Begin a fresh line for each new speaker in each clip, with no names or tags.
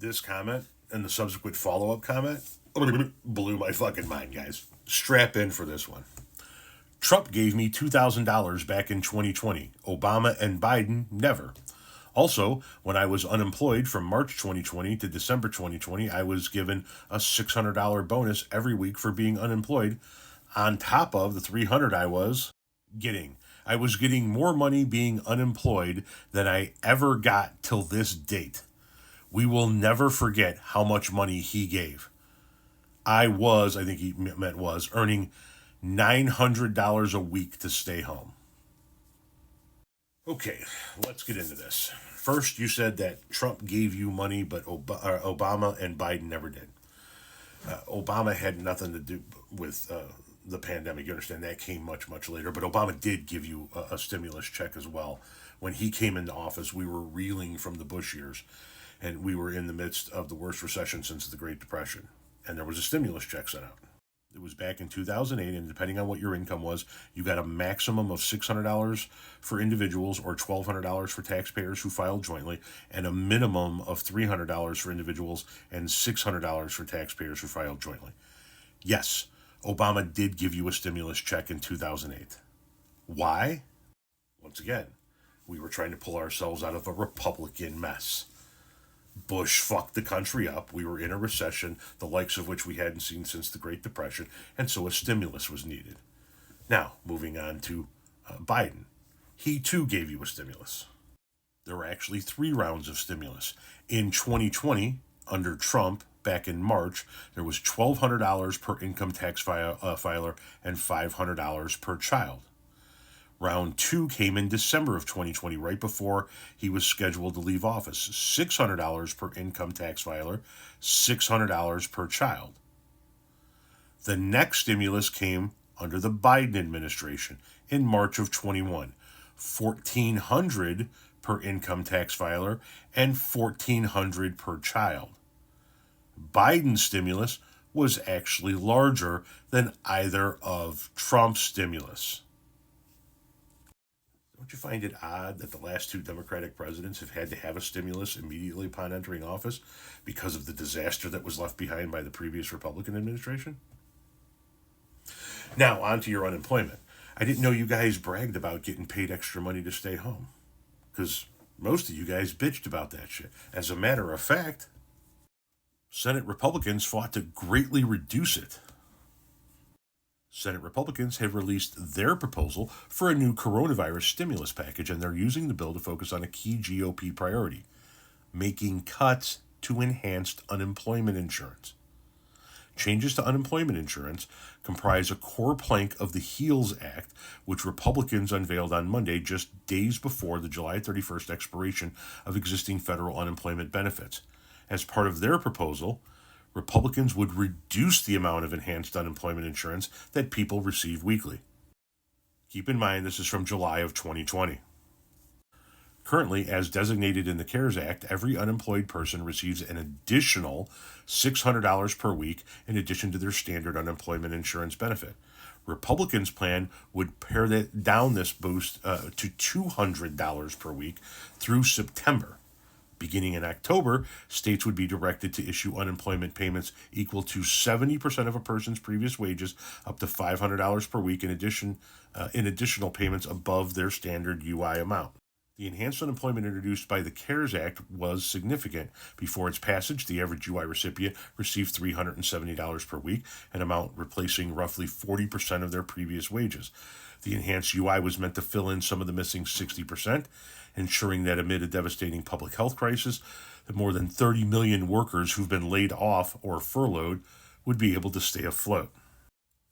This comment and the subsequent follow-up comment blew my fucking mind, guys. Strap in for this one. Trump gave me $2,000 back in 2020. Obama and Biden never. Also, when I was unemployed from March 2020 to December 2020, I was given a $600 bonus every week for being unemployed, on top of the $300 I was getting. I was getting more money being unemployed than I ever got till this date. We will never forget how much money he gave. I think he meant was, earning $900 a week to stay home. Okay, let's get into this. First, you said that Trump gave you money, but Obama and Biden never did. Obama had nothing to do with the pandemic. You understand that came much, much later. But Obama did give you a stimulus check as well. When he came into office, we were reeling from the Bush years, and we were in the midst of the worst recession since the Great Depression. And there was a stimulus check sent out. It was back in 2008, and depending on what your income was, you got a maximum of $600 for individuals or $1,200 for taxpayers who filed jointly, and a minimum of $300 for individuals and $600 for taxpayers who filed jointly. Yes, Obama did give you a stimulus check in 2008. Why? Once again, we were trying to pull ourselves out of a Republican mess. Bush fucked the country up. We were in a recession, the likes of which we hadn't seen since the Great Depression, and so a stimulus was needed. Now, moving on to Biden. He too gave you a stimulus. There were actually 3 rounds of stimulus. In 2020, under Trump, back in March, there was $1,200 per income tax filer and $500 per child. Round 2 came in December of 2020, right before he was scheduled to leave office. $600 per income tax filer, $600 per child. The next stimulus came under the Biden administration in March of 21. $1,400 per income tax filer and $1,400 per child. Biden's stimulus was actually larger than either of Trump's stimulus. Don't you find it odd that the last 2 Democratic presidents have had to have a stimulus immediately upon entering office because of the disaster that was left behind by the previous Republican administration? Now, on to your unemployment. I didn't know you guys bragged about getting paid extra money to stay home, because most of you guys bitched about that shit. As a matter of fact, Senate Republicans fought to greatly reduce it. Senate Republicans have released their proposal for a new coronavirus stimulus package, and they're using the bill to focus on a key GOP priority: making cuts to enhanced unemployment insurance. Changes to unemployment insurance comprise a core plank of the HEALS Act, which Republicans unveiled on Monday, just days before the July 31st expiration of existing federal unemployment benefits. As part of their proposal, Republicans would reduce the amount of enhanced unemployment insurance that people receive weekly. Keep in mind, this is from July of 2020. Currently, as designated in the CARES Act, every unemployed person receives an additional $600 per week in addition to their standard unemployment insurance benefit. Republicans' plan would pare down this boost to $200 per week through September. Beginning in October, states would be directed to issue unemployment payments equal to 70% of a person's previous wages, up to $500 per week in additional payments above their standard UI amount. The enhanced unemployment introduced by the CARES Act was significant. Before its passage, the average UI recipient received $370 per week, an amount replacing roughly 40% of their previous wages. The enhanced UI was meant to fill in some of the missing 60%, ensuring that amid a devastating public health crisis, that more than 30 million workers who've been laid off or furloughed would be able to stay afloat.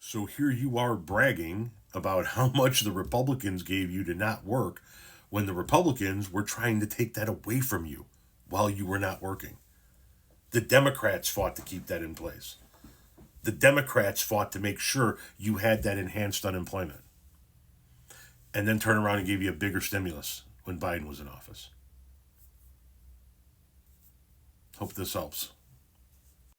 So here you are bragging about how much the Republicans gave you to not work, when the Republicans were trying to take that away from you while you were not working. The Democrats fought to keep that in place. The Democrats fought to make sure you had that enhanced unemployment. And then turn around and gave you a bigger stimulus when Biden was in office. Hope this helps.